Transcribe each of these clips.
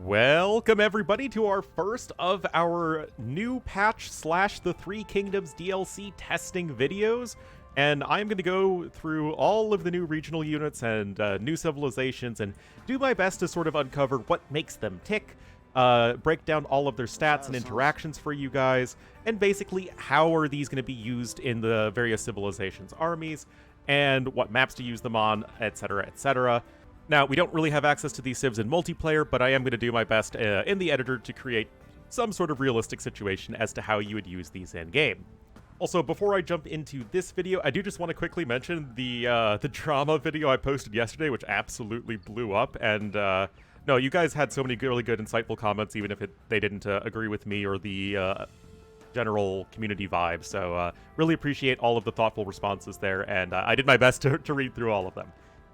Welcome everybody to our first of our new patch / the Three Kingdoms DLC testing videos, and I'm going to go through all of the new regional units and new civilizations and do my best to sort of uncover what makes them tick, break down all of their stats and interactions for you guys, and basically how are these going to be used in the various civilizations' armies, and what maps to use them on, etc, etc. Now, we don't really have access to these civs in multiplayer, but I am going to do my best in the editor to create some sort of realistic situation as to how you would use these in-game. Also, before I jump into this video, I do just want to quickly mention the drama video I posted yesterday, which absolutely blew up, and no, you guys had so many really good, insightful comments, even if they didn't agree with me or the general community vibe, so really appreciate all of the thoughtful responses there, and I did my best to read through all of them.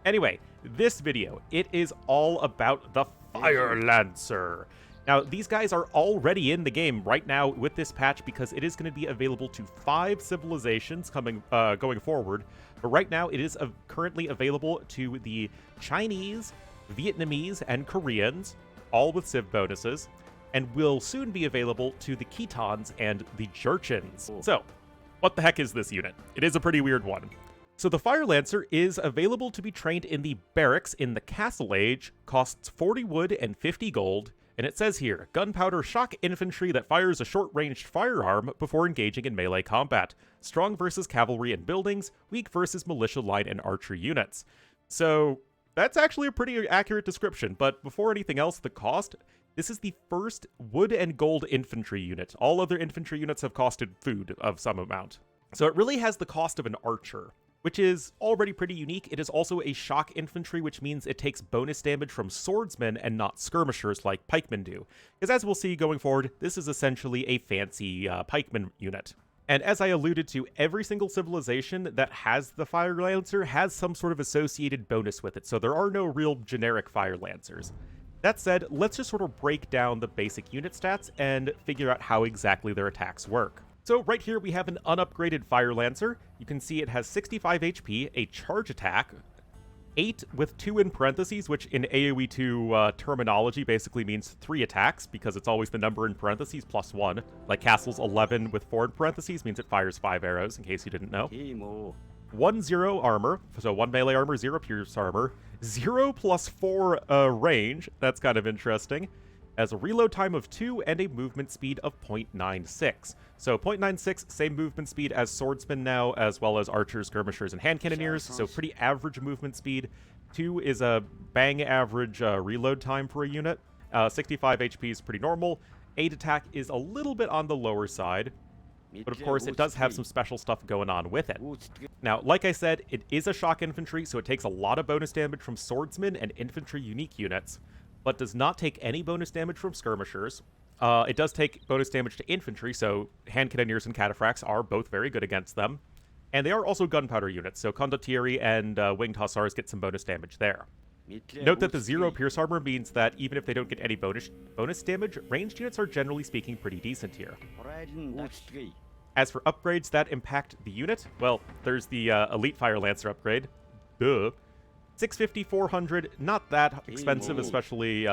Anyway, this video, it is all about the Fire Lancer. Now, these guys are already in the game right now with this patch because it is going to be available to 5 civilizations going forward. But right now, it is currently available to the Chinese, Vietnamese, and Koreans, all with Civ bonuses, and will soon be available to the Khitans and the Jurchens. So, what the heck is this unit? It is a pretty weird one. So the Fire Lancer is available to be trained in the barracks in the Castle Age, costs 40 wood and 50 gold, and it says here, gunpowder shock infantry that fires a short-ranged firearm before engaging in melee combat. Strong versus cavalry and buildings, weak versus militia line and archer units. So that's actually a pretty accurate description, but before anything else, the cost, this is the first wood and gold infantry unit. All other infantry units have costed food of some amount. So it really has the cost of an archer, which is already pretty unique. It is also a shock infantry, which means it takes bonus damage from swordsmen and not skirmishers like pikemen do. Because as we'll see going forward, this is essentially a fancy pikeman unit. And as I alluded to, every single civilization that has the Fire Lancer has some sort of associated bonus with it, so there are no real generic Fire Lancers. That said, let's just sort of break down the basic unit stats and figure out how exactly their attacks work. So right here we have an unupgraded Fire Lancer. You can see it has 65 HP, a charge attack, 8 with 2 in parentheses, which in AoE2 terminology basically means 3 attacks, because it's always the number in parentheses plus 1. Like Castle's 11 with 4 in parentheses means it fires 5 arrows, in case you didn't know. 1-0 armor, so 1 melee armor, 0 pierce armor, 0 plus 4 range, that's kind of interesting, as a reload time of 2 and a movement speed of 0.96. So 0.96, same movement speed as swordsmen now, as well as archers, skirmishers, and hand cannoneers, so pretty average movement speed. 2 is a bang average reload time for a unit. 65 HP is pretty normal. 8 attack is a little bit on the lower side, but of course it does have some special stuff going on with it. Now, like I said, it is a shock infantry, so it takes a lot of bonus damage from swordsmen and infantry unique units, but does not take any bonus damage from skirmishers. It does take bonus damage to infantry, so hand cannoneers and cataphracts are both very good against them. And they are also gunpowder units, so condottieri and winged hussars get some bonus damage there. Note that the 0 pierce armor means that even if they don't get any bonus damage, ranged units are generally speaking pretty decent here. As for upgrades that impact the unit, well, there's the Elite Fire Lancer upgrade. Duh. 650, 400, not that expensive, especially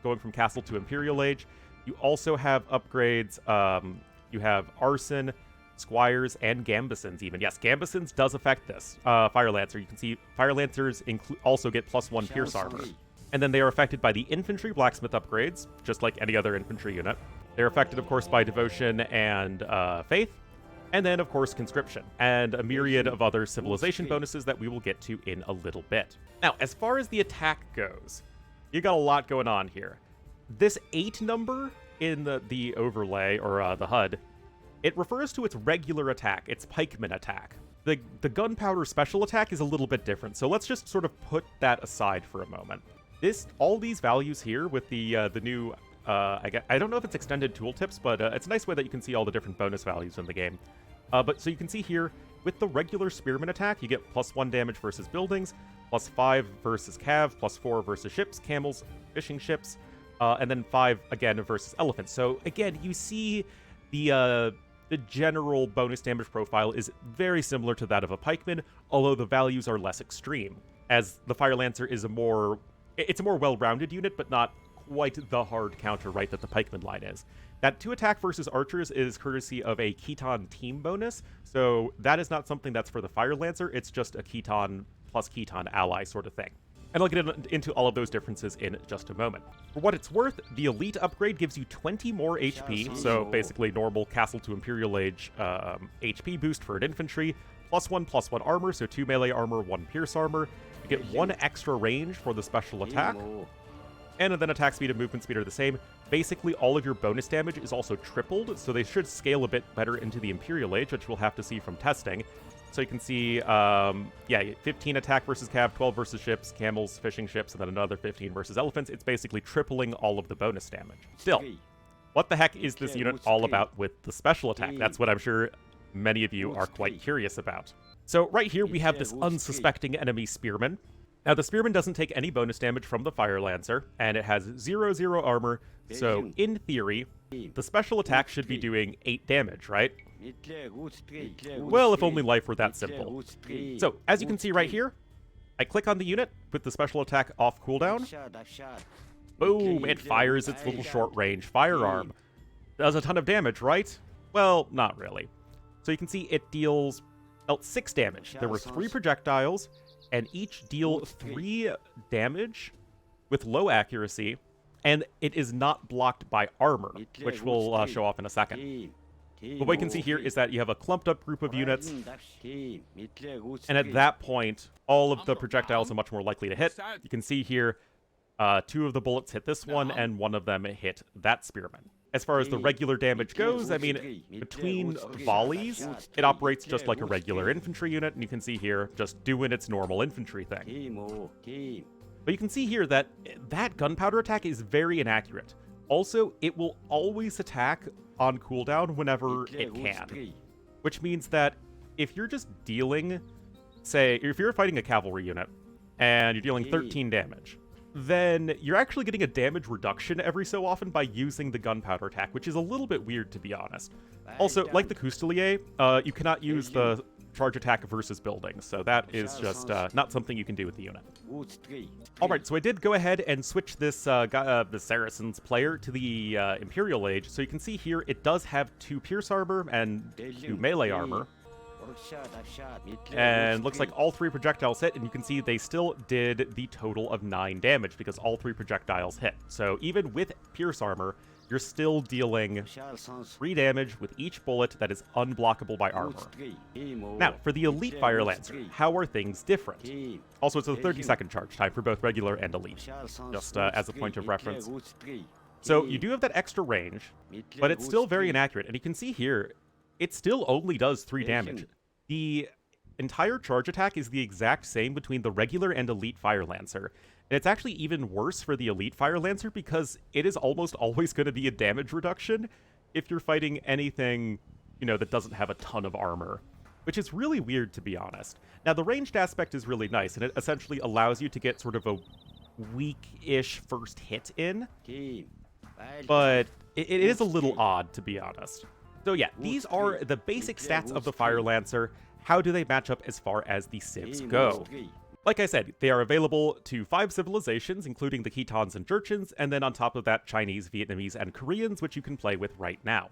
going from Castle to Imperial Age. You also have upgrades, you have Arson, Squires, and Gambesons even. Yes, Gambesons does affect this Fire Lancer. You can see Fire Lancers also get +1 pierce armor. And then they are affected by the Infantry Blacksmith upgrades, just like any other infantry unit. They're affected, of course, by Devotion and Faith. And then, of course, Conscription, and a myriad of other civilization bonuses that we will get to in a little bit. Now, as far as the attack goes, you got a lot going on here. This 8 number in the overlay, or the HUD, it refers to its regular attack, its pikeman attack. The gunpowder special attack is a little bit different, so let's just sort of put that aside for a moment. All these values here with the new, I don't know if it's extended tooltips, but it's a nice way that you can see all the different bonus values in the game. But so you can see here, with the regular spearman attack, you get +1 damage versus buildings, +5 versus cav, +4 versus ships, camels, fishing ships, and then 5 again versus elephants. So again, you see the general bonus damage profile is very similar to that of a pikeman, although the values are less extreme, as the Fire Lancer is it's a more well-rounded unit, but not quite the hard counter, right, that the pikemen line is. That 2 attack versus archers is courtesy of a Khitan team bonus, so that is not something that's for the Fire Lancer, it's just a Khitan plus Khitan ally sort of thing. And I'll get into all of those differences in just a moment. For what it's worth, the Elite upgrade gives you 20 more HP, so basically normal Castle to Imperial Age HP boost for an infantry, +1/+1 armor, so 2 melee armor, 1 pierce armor. You get 1 extra range for the special attack, and then attack speed and movement speed are the same. Basically, all of your bonus damage is also tripled, so they should scale a bit better into the Imperial Age, which we'll have to see from testing. So you can see, 15 attack versus cav, 12 versus ships, camels, fishing ships, and then another 15 versus elephants. It's basically tripling all of the bonus damage. Still, what the heck is this unit all about with the special attack? That's what I'm sure many of you are quite curious about. So right here, we have this unsuspecting enemy spearman. Now, the spearman doesn't take any bonus damage from the Fire Lancer, and it has 0/0 armor, so in theory, the special attack should be doing 8 damage, right? Well, if only life were that simple. So, as you can see right here, I click on the unit with the special attack off cooldown. Boom, it fires its little short-range firearm. Does a ton of damage, right? Well, not really. So you can see it deals 6 damage. There were 3 projectiles, and each deal 3 damage with low accuracy, and it is not blocked by armor, which we'll show off in a second. But what you can see here is that you have a clumped up group of units, and at that point, all of the projectiles are much more likely to hit. You can see here, 2 of the bullets hit this one, and 1 of them hit that spearman. As far as the regular damage goes, I mean, between volleys, it operates just like a regular infantry unit, and you can see here, just doing its normal infantry thing. But you can see here that that gunpowder attack is very inaccurate. Also, it will always attack on cooldown whenever it can. Which means that if you're just dealing, say, if you're fighting a cavalry unit, and you're dealing 13 damage, then you're actually getting a damage reduction every so often by using the gunpowder attack, which is a little bit weird, to be honest. Also, like the Coustelier, you cannot use the charge attack versus buildings, so that is just not something you can do with the unit. Alright, so I did go ahead and switch this the Saracens player to the Imperial Age, so you can see here it does have 2 pierce armor and 2 melee armor. And looks like all 3 projectiles hit, and you can see they still did the total of 9 damage because all 3 projectiles hit. So even with pierce armor, you're still dealing 3 damage with each bullet that is unblockable by armor. Now, for the Elite Fire Lancer, how are things different? Also, it's a 30-second charge time for both regular and Elite, just as a point of reference. So you do have that extra range, but it's still very inaccurate, and you can see here, it still only does 3 damage. The entire charge attack is the exact same between the regular and Elite Fire Lancer. And it's actually even worse for the Elite Fire Lancer because it is almost always going to be a damage reduction if you're fighting anything, you know, that doesn't have a ton of armor. Which is really weird, to be honest. Now, the ranged aspect is really nice, and it essentially allows you to get sort of a weak-ish first hit in. But it is a little odd, to be honest. So yeah, these are the basic stats of the Fire Lancer. How do they match up as far as the civs go? Like I said, they are available to 5 civilizations, including the Khitans and Jurchens, and then on top of that, Chinese, Vietnamese, and Koreans, which you can play with right now.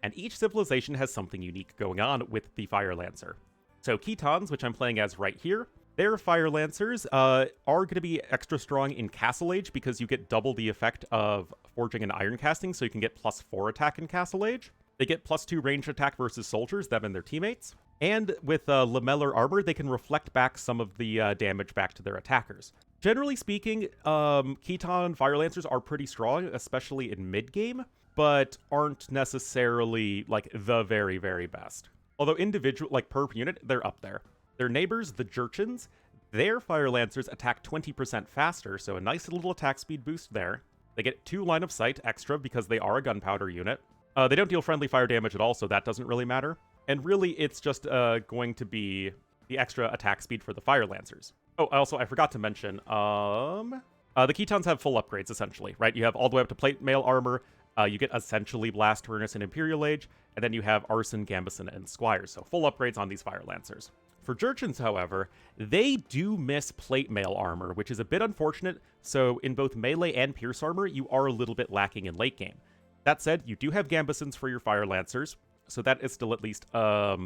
And each civilization has something unique going on with the Fire Lancer. So Khitans, which I'm playing as right here, their Fire Lancers are going to be extra strong in Castle Age because you get double the effect of Forging and Iron Casting, so you can get +4 attack in Castle Age. They get +2 range attack versus soldiers, them and their teammates. And with lamellar armor, they can reflect back some of the damage back to their attackers. Generally speaking, Khitan Fire Lancers are pretty strong, especially in mid-game, but aren't necessarily, like, the very, very best. Although individual, like, per unit, they're up there. Their neighbors, the Jurchens, their Fire Lancers attack 20% faster, so a nice little attack speed boost there. They get 2 line of sight extra because they are a gunpowder unit. They don't deal friendly fire damage at all, so that doesn't really matter. And really, it's just going to be the extra attack speed for the Fire Lancers. Oh, also, I forgot to mention, the Khitans have full upgrades, essentially, right? You have all the way up to plate mail armor, you get essentially Blast Furnace in Imperial Age, and then you have Arson, Gambison, and Squires, so full upgrades on these Fire Lancers. For Jurchens, however, they do miss plate mail armor, which is a bit unfortunate, so in both melee and pierce armor, you are a little bit lacking in late game. That said, you do have Gambisons for your Fire Lancers, so that is still at least, a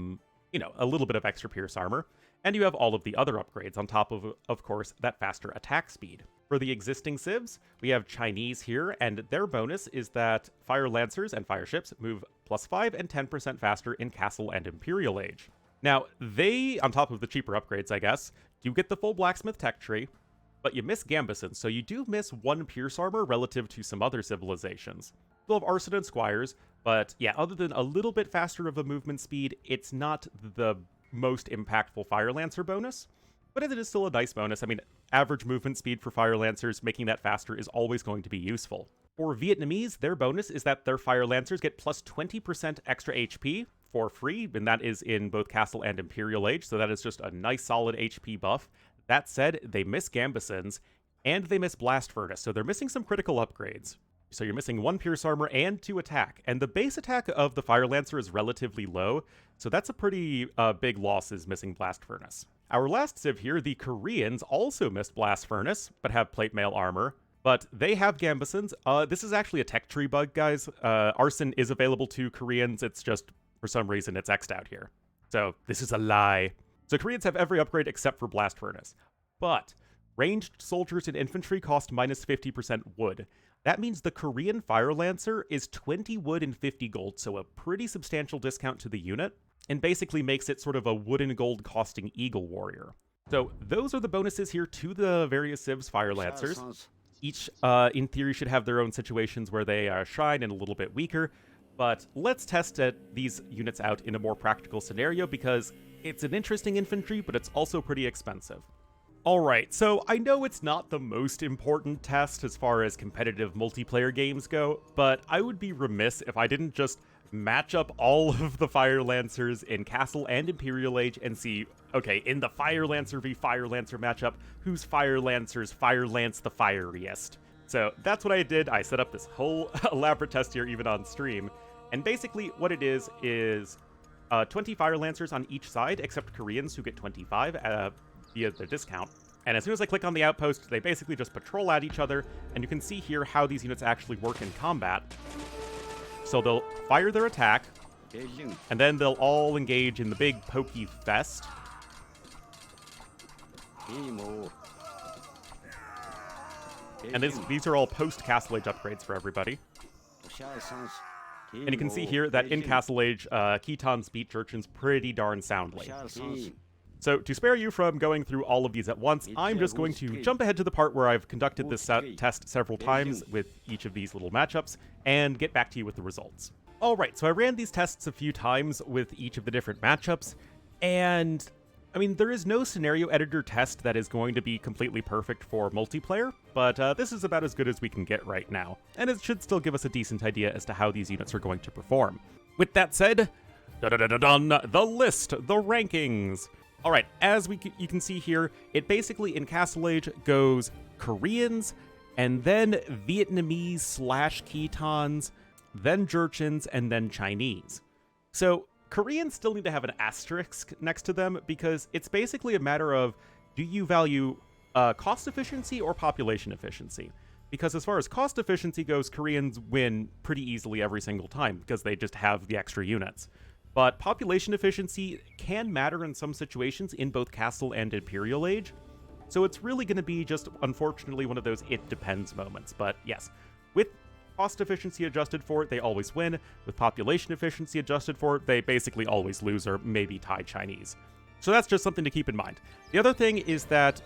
little bit of extra pierce armor, and you have all of the other upgrades on top of course, that faster attack speed. For the existing civs, we have Chinese here, and their bonus is that Fire Lancers and Fire Ships move +5 and 10% faster in Castle and Imperial Age. Now, they, on top of the cheaper upgrades, I guess, do get the full Blacksmith tech tree, but you miss Gambison, so you do miss 1 pierce armor relative to some other civilizations. You'll have Arson and Squires, but yeah, other than a little bit faster of a movement speed, it's not the most impactful Fire Lancer bonus, but it is still a nice bonus. I mean, average movement speed for Fire Lancers, making that faster is always going to be useful. For Vietnamese, their bonus is that their Fire Lancers get plus 20% extra HP for free, and that is in both Castle and Imperial Age, so that is just a nice solid HP buff. That said, they miss Gambisons, and they miss Blast Furnace, so they're missing some critical upgrades. So you're missing 1 Pierce Armor and 2 Attack, and the base attack of the Fire Lancer is relatively low, so that's a pretty big loss, is missing Blast Furnace. Our last civ here, the Koreans, also missed Blast Furnace, but have Plate Mail Armor, but they have Gambisons. This is actually a tech tree bug, guys. Arson is available to Koreans, it's just, for some reason, it's X'd out here. So this is a lie. So Koreans have every upgrade except for Blast Furnace. But ranged soldiers and infantry cost minus 50% wood. That means the Korean Fire Lancer is 20 wood and 50 gold, so a pretty substantial discount to the unit, and basically makes it sort of a wood and gold costing Eagle Warrior. So those are the bonuses here to the various civs Fire Lancers. Each, in theory, should have their own situations where they shine and a little bit weaker, but let's test these units out in a more practical scenario because it's an interesting infantry, but it's also pretty expensive. Alright, so I know it's not the most important test as far as competitive multiplayer games go, but I would be remiss if I didn't just match up all of the Fire Lancers in Castle and Imperial Age and see, okay, in the Fire Lancer v Fire Lancer matchup, whose Fire Lancers Fire Lance the fieriest? So that's what I did. I set up this whole elaborate test here even on stream, and basically what it is 20 Fire Lancers on each side, except Koreans who get 25 via the discount. And as soon as I click on the outpost, they basically just patrol at each other, and you can see here how these units actually work in combat. So they'll fire their attack, and then they'll all engage in the big pokey fest. And these are all post-Castle Age upgrades for everybody. And you can see here that in Castle Age, Khitans beat Jurchens pretty darn soundly. So to spare you from going through all of these at once, I'm just going to jump ahead to the part where I've conducted this test several times with each of these little matchups, and get back to you with the results. Alright, so I ran these tests a few times with each of the different matchups, and I mean, there is no scenario editor test that is going to be completely perfect for multiplayer, but this is about as good as we can get right now, and it should still give us a decent idea as to how these units are going to perform. With that said, the list, the rankings. Alright, as you can see here, it basically in Castle Age goes Koreans, and then Vietnamese / Khitans, then Jurchens, and then Chinese. So Koreans still need to have an asterisk next to them because it's basically a matter of, do you value cost efficiency or population efficiency? Because as far as cost efficiency goes, Koreans win pretty easily every single time because they just have the extra units. But population efficiency can matter in some situations in both Castle and Imperial Age, so it's really going to be just, unfortunately, one of those it depends moments. But yes, with cost efficiency adjusted for it, they always win. With population efficiency adjusted for it, they basically always lose or maybe tie Chinese. So that's just something to keep in mind. The other thing is that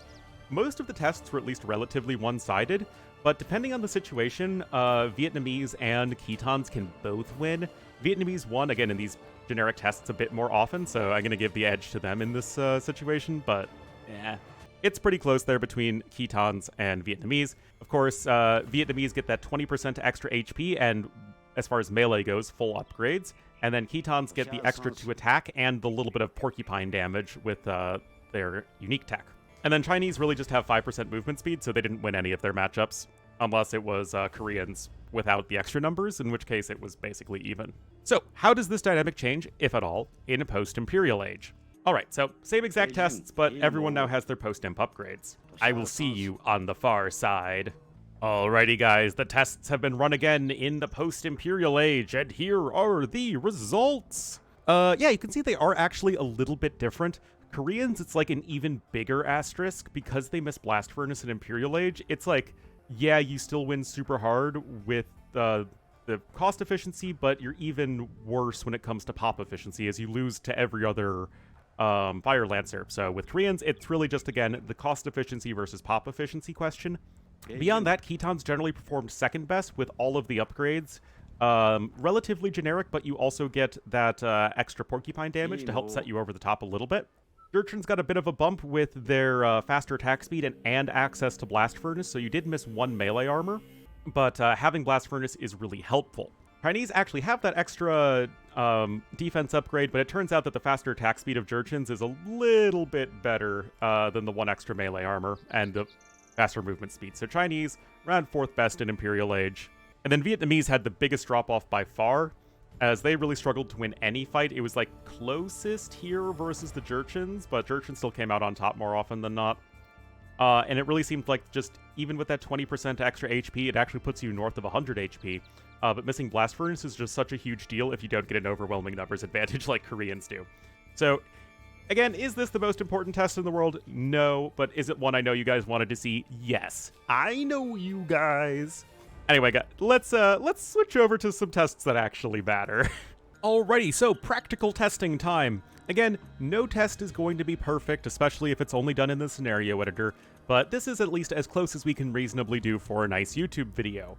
most of the tests were at least relatively one-sided, but depending on the situation, Vietnamese and Khitans can both win. Vietnamese won, again, in these generic tests a bit more often, so I'm going to give the edge to them in this situation, but yeah. It's pretty close there between Khitans and Vietnamese. Of course, Vietnamese get that 20% extra HP, and as far as melee goes, full upgrades. And then Khitans get the extra 2 attack and the little bit of porcupine damage with their unique tech. And then Chinese really just have 5% movement speed, so they didn't win any of their matchups, unless it was Koreans without the extra numbers, in which case it was basically even. So, how does this dynamic change, if at all, in a post-Imperial Age? Alright, so same exact tests, but everyone now has their post-imp upgrades. I will see you on the far side. Alrighty guys, the tests have been run again in the post-Imperial Age, and here are the results! Yeah, you can see they are actually a little bit different. Koreans, it's like an even bigger asterisk, because they missed Blast Furnace in Imperial Age. It's like, yeah, you still win super hard with the cost efficiency, but you're even worse when it comes to pop efficiency, as you lose to every other Fire Lancer. So with Koreans, it's really just, again, the cost efficiency versus pop efficiency question. Beyond that, Khitans generally performed second best with all of the upgrades. Relatively generic, but you also get that extra porcupine damage to help set you over the top a little bit. Jurchens got a bit of a bump with their faster attack speed and access to Blast Furnace, so you did miss one melee armor, but having Blast Furnace is really helpful. Chinese actually have that extra defense upgrade, but it turns out that the faster attack speed of Jurchens is a little bit better than the one extra melee armor and the faster movement speed. So Chinese, around 4th best in Imperial Age. And then Vietnamese had the biggest drop-off by far, as they really struggled to win any fight. It was like closest here versus the Jurchens, but Jurchens still came out on top more often than not. And it really seemed like just, even with that 20% extra HP, it actually puts you north of 100 HP. But missing Blast Furnace is just such a huge deal if you don't get an overwhelming numbers advantage like Koreans do. So, again, is this the most important test in the world? No, but is it one I know you guys wanted to see? Yes. I know you guys. Anyway, guys, let's switch over to some tests that actually matter. Alrighty, so practical testing time. Again, no test is going to be perfect, especially if it's only done in the scenario editor, but this is at least as close as we can reasonably do for a nice YouTube video.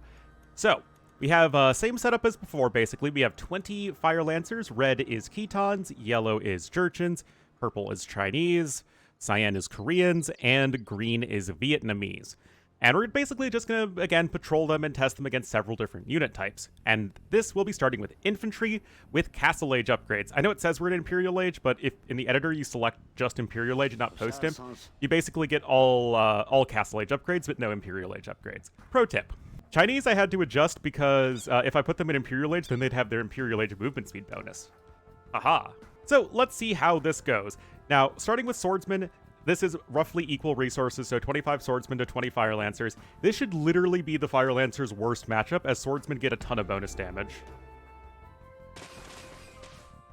So, we have same setup as before, basically. We have 20 Fire Lancers. Red is Khitans, yellow is Jurchens, purple is Chinese, cyan is Koreans, and green is Vietnamese. And we're basically just going to, again, patrol them and test them against several different unit types. And this will be starting with Infantry with Castle Age upgrades. I know it says we're in Imperial Age, but if in the editor you select just Imperial Age and not Post-Imp, you basically get all Castle Age upgrades, but no Imperial Age upgrades. Pro tip. Chinese I had to adjust because if I put them in Imperial Age, then they'd have their Imperial Age movement speed bonus. Aha. So let's see how this goes. Now, starting with Swordsmen, this is roughly equal resources, so 25 Swordsmen to 20 Fire Lancers. This should literally be the Fire Lancers' worst matchup, as Swordsmen get a ton of bonus damage.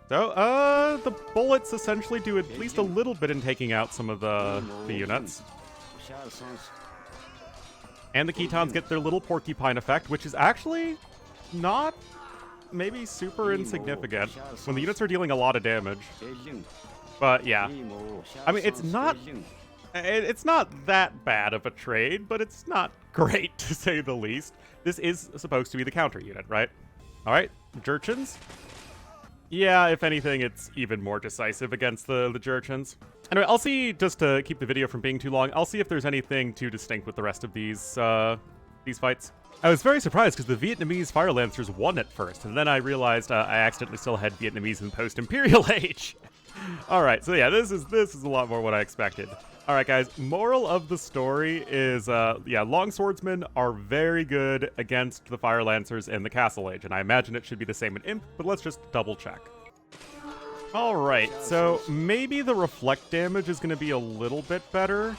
So, the bullets essentially do at least a little bit in taking out some of the units. And the Khitans get their little porcupine effect, which is actually not maybe super insignificant when the units are dealing a lot of damage. But yeah, I mean, it's not that bad of a trade, but it's not great to say the least. This is supposed to be the counter unit, right? All right, Jurchens. Yeah, if anything, it's even more decisive against the Jurchens. Anyway, I'll see, just to keep the video from being too long, I'll see if there's anything too distinct with the rest of these fights. I was very surprised because the Vietnamese Fire Lancers won at first, and then I realized I accidentally still had Vietnamese in post-Imperial Age. Alright, so yeah, this is a lot more what I expected. Alright guys, moral of the story is, yeah, long swordsmen are very good against the Fire Lancers in the Castle Age, and I imagine it should be the same in Imp, but let's just double check. Alright, so maybe the reflect damage is going to be a little bit better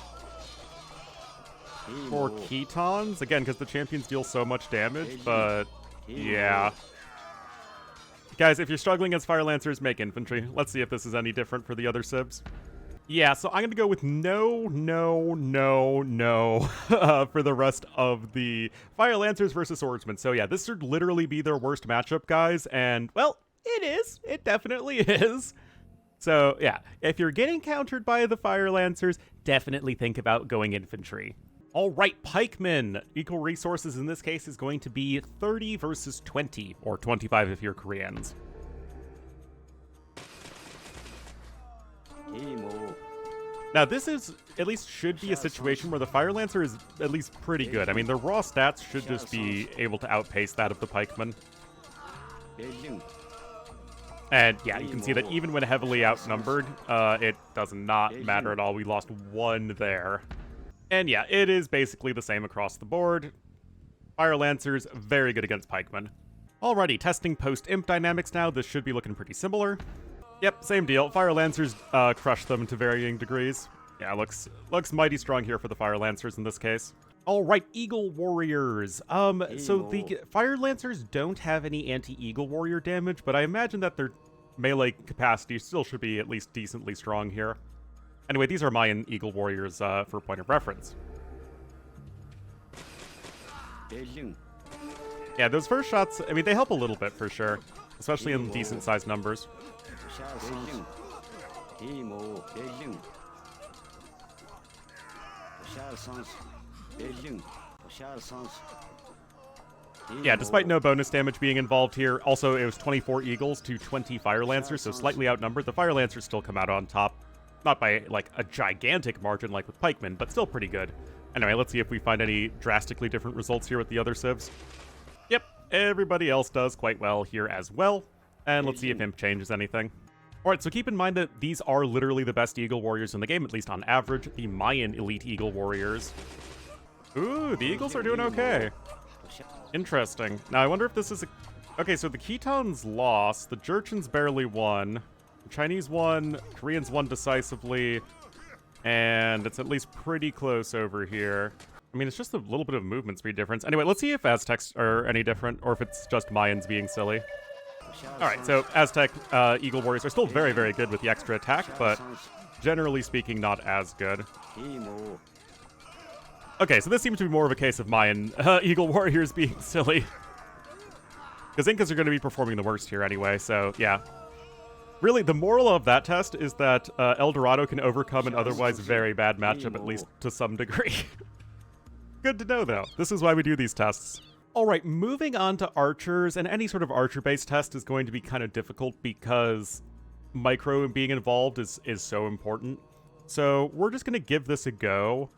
for Khitans, again, because the champions deal so much damage, but yeah. Guys, if you're struggling against Fire Lancers, make Infantry. Let's see if this is any different for the other Civs. Yeah, so I'm going to go with no for the rest of the Fire Lancers versus Swordsmen. So yeah, this should literally be their worst matchup, guys, and, well, it is. It definitely is. So yeah, if you're getting countered by the Fire Lancers, definitely think about going Infantry. All right, pikemen. Equal resources in this case is going to be 30 versus 20, or 25 if you're Koreans. Now, this is, at least should be a situation where the Fire Lancer is at least pretty good. I mean, their raw stats should just be able to outpace that of the pikemen. And yeah, you can see that even when heavily outnumbered, it does not matter at all. We lost one there. And yeah, it is basically the same across the board. Fire Lancers, very good against pikemen. Alrighty, testing post-imp dynamics now. This should be looking pretty similar. Yep, same deal. Fire Lancers crush them to varying degrees. Yeah, looks mighty strong here for the Fire Lancers in this case. Alright, Eagle Warriors. So the Fire Lancers don't have any anti-Eagle Warrior damage, but I imagine that their melee capacity still should be at least decently strong here. Anyway, these are Mayan Eagle Warriors for point of reference. Yeah, those first shots, I mean, they help a little bit for sure, especially in decent-sized numbers. Yeah, despite no bonus damage being involved here, also it was 24 Eagles to 20 Fire Lancers, so slightly outnumbered. The Fire Lancers still come out on top. Not by, like, a gigantic margin like with pikemen, but still pretty good. Anyway, let's see if we find any drastically different results here with the other civs. Yep, everybody else does quite well here as well. And let's see if Imp changes anything. Alright, so keep in mind that these are literally the best Eagle Warriors in the game, at least on average. The Mayan Elite Eagle Warriors. Ooh, the Eagles are doing okay. Interesting. Now, I wonder if this is a... Okay, so the Khitans lost, the Jurchens barely won, the Chinese won, Koreans won decisively, and it's at least pretty close over here. I mean, it's just a little bit of movement speed difference. Anyway, let's see if Aztecs are any different, or if it's just Mayans being silly. Alright, so Aztec Eagle Warriors are still very, very good with the extra attack, but generally speaking, not as good. Okay, so this seems to be more of a case of Mayan Eagle Warriors being silly. Because Incas are going to be performing the worst here anyway, so yeah. Really, the moral of that test is that El Dorado can overcome an otherwise very bad matchup, at least to some degree. Good to know, though. This is why we do these tests. Alright, moving on to archers, and any sort of archer-based test is going to be kind of difficult because micro being involved is so important. So we're just going to give this a go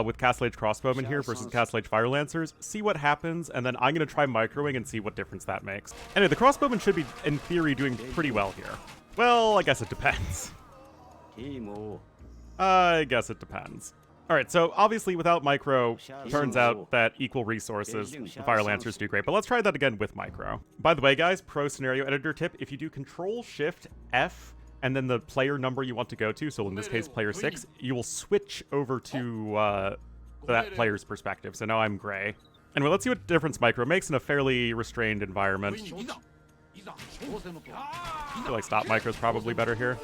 with Castle Age Crossbowmen here versus Castle Age Fire Lancers, see what happens, and then I'm going to try microing and see what difference that makes. Anyway, the Crossbowmen should be, in theory, doing pretty well here. Well, I guess it depends. I guess it depends. Alright, so obviously without micro, turns out that equal resources, the Fire Lancers do great, but let's try that again with micro. By the way, guys, pro scenario editor tip, if you do Control-Shift-F, and then the player number you want to go to, so in this case player 6, you will switch over to that player's perspective, so now I'm gray. Anyway, let's see what difference micro makes in a fairly restrained environment. I feel like stop micro is probably better here.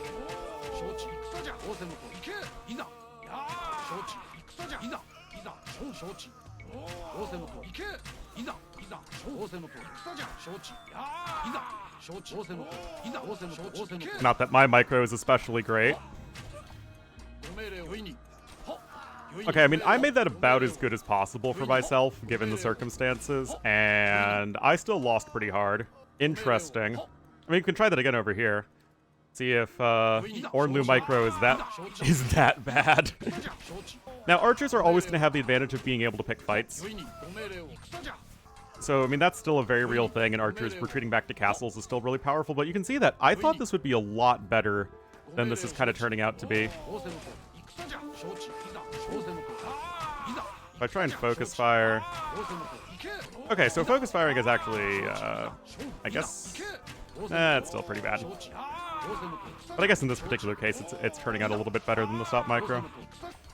Not that my micro is especially great. Okay, I mean, I made that about as good as possible for myself, given the circumstances, and I still lost pretty hard. Interesting. I mean, you can try that again over here. See if Ornlu micro is that bad. Now, archers are always going to have the advantage of being able to pick fights. So, I mean, that's still a very real thing, and archers retreating back to castles is still really powerful, but you can see that I thought this would be a lot better than this is kind of turning out to be. If I try and focus fire... Okay, so focus firing is actually, I guess... it's still pretty bad. But I guess in this particular case, it's turning out a little bit better than the stop micro.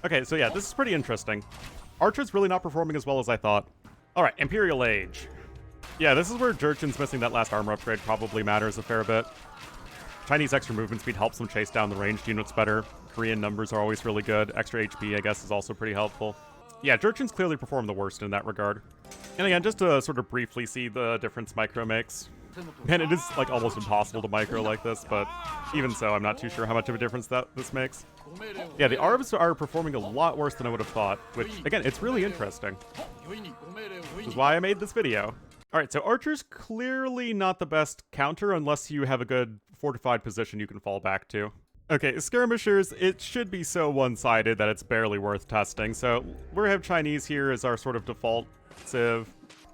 Okay, so yeah, this is pretty interesting. Archer's really not performing as well as I thought. Alright, Imperial Age. Yeah, this is where Jurchen's missing that last armor upgrade probably matters a fair bit. Chinese extra movement speed helps them chase down the ranged units better. Korean numbers are always really good. Extra HP, I guess, is also pretty helpful. Yeah, Jurchen's clearly performed the worst in that regard. And again, just to sort of briefly see the difference micro makes. Man, it is like almost impossible to micro like this, but even so, I'm not too sure how much of a difference this makes. Yeah, the Arbs are performing a lot worse than I would have thought, which, again, it's really interesting. This is why I made this video. Alright, so Archer's clearly not the best counter unless you have a good fortified position you can fall back to. Okay, Skirmishers, it should be so one-sided that it's barely worth testing, so we have Chinese here as our sort of default civ.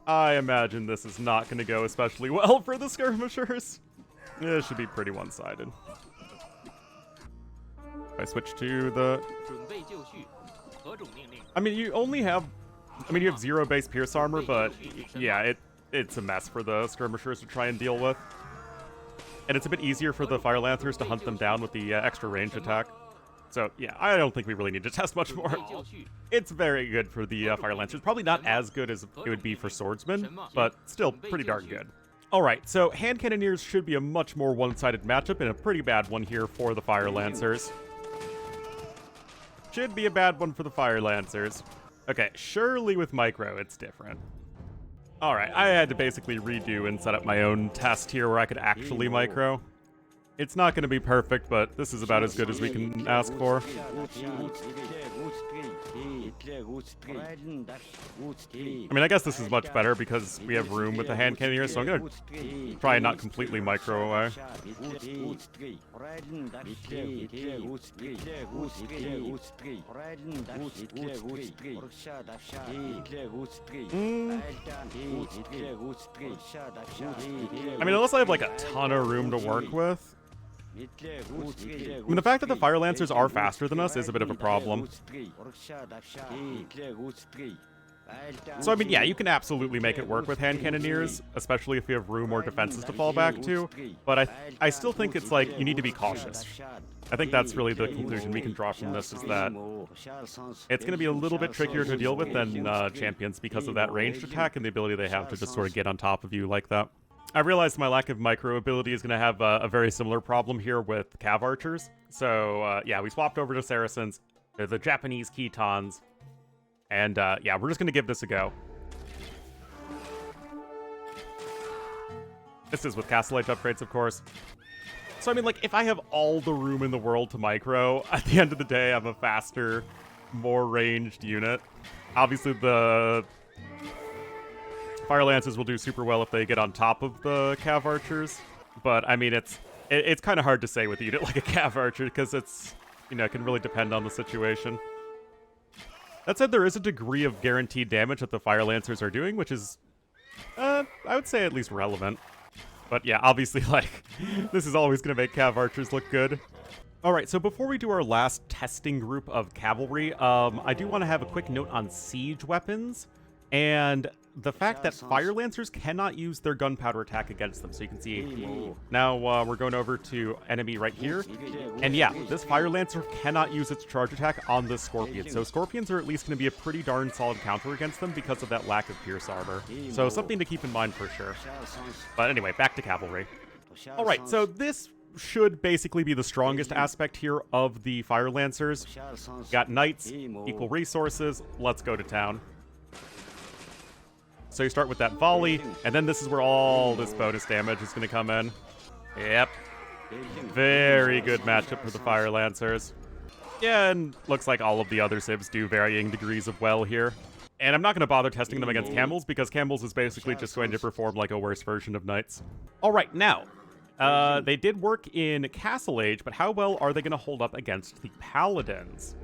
I imagine this is not going to go especially well for the Skirmishers. It should be pretty one-sided. If I switch to the... I mean, you only have I mean, you have 0 base pierce armor, but yeah, it's a mess for the skirmishers to try and deal with. And it's a bit easier for the Fire Lancers to hunt them down with the extra range attack. So yeah, I don't think we really need to test much more. It's very good for the Fire Lancers. Probably not as good as it would be for Swordsmen, but still pretty darn good. Alright, so Hand Cannoneers should be a much more one-sided matchup, and a pretty bad one here for the Fire Lancers. Should be a bad one for the Fire Lancers. Okay, surely with Micro, it's different. Alright, I had to basically redo and set up my own test here where I could actually Micro. It's not going to be perfect, but this is about as good as we can ask for. I mean, I guess this is much better because we have room with the hand cannoneer, so I'm going to try and not completely Micro away. I mean, unless I have like a ton of room to work with. I mean, the fact that the Fire Lancers are faster than us is a bit of a problem. So, I mean, yeah, you can absolutely make it work with Hand Cannoneers, especially if you have room or defenses to fall back to, but I still think it's like, you need to be cautious. I think that's really the conclusion we can draw from this, is that it's going to be a little bit trickier to deal with than champions because of that ranged attack and the ability they have to just sort of get on top of you like that. I realized my lack of Micro ability is going to have a very similar problem here with Cav Archers. So, yeah, we swapped over to Saracens. They're the Japanese Khitons. And, yeah, we're just going to give this a go. This is with Castle Age upgrades, of course. So, I mean, like, if I have all the room in the world to Micro, at the end of the day, I'm a faster, more ranged unit. Obviously, the Fire Lancers will do super well if they get on top of the Cav Archers, but I mean, it's kind of hard to say with a unit like a Cav Archer, because it's, you know, it can really depend on the situation. That said, there is a degree of guaranteed damage that the Fire Lancers are doing, which is, I would say at least relevant. But yeah, obviously, like, this is always going to make Cav Archers look good. Alright, so before we do our last testing group of cavalry, I do want to have a quick note on siege weapons, and the fact that Fire Lancers cannot use their gunpowder attack against them. So you can see now we're going over to enemy right here. And yeah, this Fire Lancer cannot use its charge attack on the Scorpion. So Scorpions are at least going to be a pretty darn solid counter against them because of that lack of Pierce armor. So something to keep in mind for sure. But anyway, back to cavalry. Alright, so this should basically be the strongest aspect here of the Fire Lancers. Got knights, equal resources, let's go to town. So you start with that volley, and then this is where all this bonus damage is going to come in. Yep. Very good matchup for the Fire Lancers. Yeah, and looks like all of the other civs do varying degrees of well here. And I'm not going to bother testing them against camels, because camels is basically just going to perform like a worse version of knights. Alright, now, they did work in Castle Age, but how well are they going to hold up against the paladins?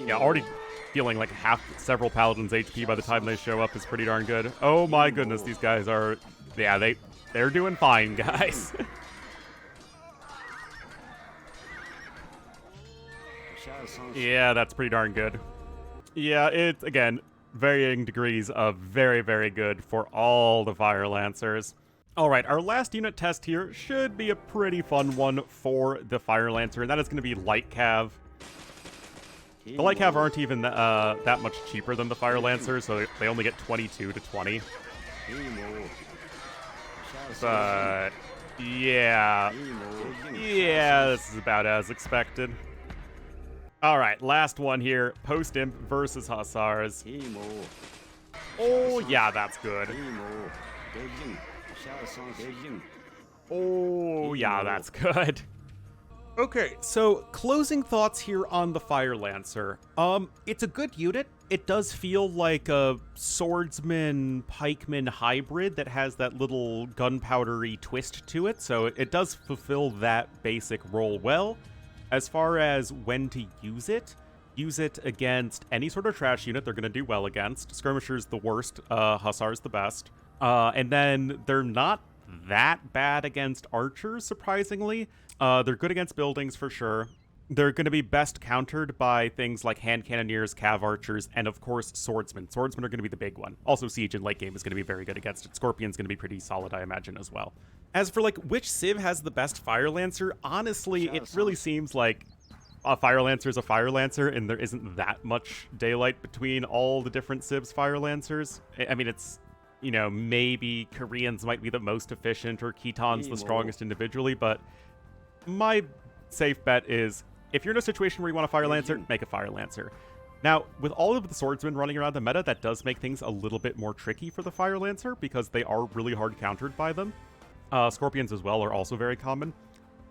Yeah, already feeling like several paladins HP by the time they show up is pretty darn good. Oh my goodness, these guys are, yeah, they're doing fine, guys. Yeah, that's pretty darn good. Yeah, it's, again, varying degrees of very, very good for all the Fire Lancers. Alright, our last unit test here should be a pretty fun one for the Fire Lancer, and that is going to be Light Cav. The Light Cav aren't even that much cheaper than the Fire Lancers, so they only get 22 to 20. But, yeah. Yeah, this is about as expected. Alright, last one here. Post-Imp versus Hussars. Oh, yeah, that's good. Oh, yeah, that's good. Okay, so closing thoughts here on the Fire Lancer. It's a good unit. It does feel like a swordsman pikeman hybrid that has that little gunpowdery twist to it, so it does fulfill that basic role well. As far as when to use it against any sort of trash unit they're going to do well against. Skirmishers the worst, Hussars the best. And then they're not that bad against archers, surprisingly. They're good against buildings for sure. They're going to be best countered by things like hand cannoneers, cav archers, and of course swordsmen. Swordsmen are going to be the big one. Also, siege in late game is going to be very good against it. Scorpion's going to be pretty solid, I imagine, as well. As for like which civ has the best fire lancer, honestly, it really seems like a fire lancer is a fire lancer, and there isn't that much daylight between all the different civs fire lancers. I mean, it's, you know, maybe Koreans might be the most efficient or Khitan's the strongest individually, but my safe bet is if you're in a situation where you want a fire lancer, make a fire lancer. Now, with all of the swordsmen running around the meta, that does make things a little bit more tricky for the fire lancer because they are really hard countered by them. Scorpions as well are also very common.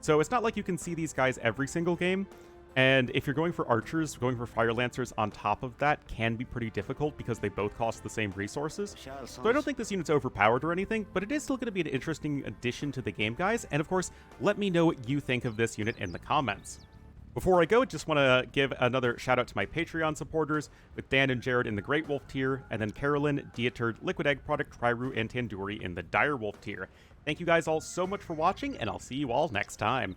So it's not like you can see these guys every single game. And if you're going for archers, going for fire lancers on top of that can be pretty difficult because they both cost the same resources. So I don't think this unit's overpowered or anything, but it is still going to be an interesting addition to the game, guys. And of course, let me know what you think of this unit in the comments. Before I go, just want to give another shout out to my Patreon supporters, with Dan and Jared in the Great Wolf tier, and then Carolyn, Dieter, Liquid Egg Product, Triru, and Tanduri in the Dire Wolf tier. Thank you guys all so much for watching, and I'll see you all next time.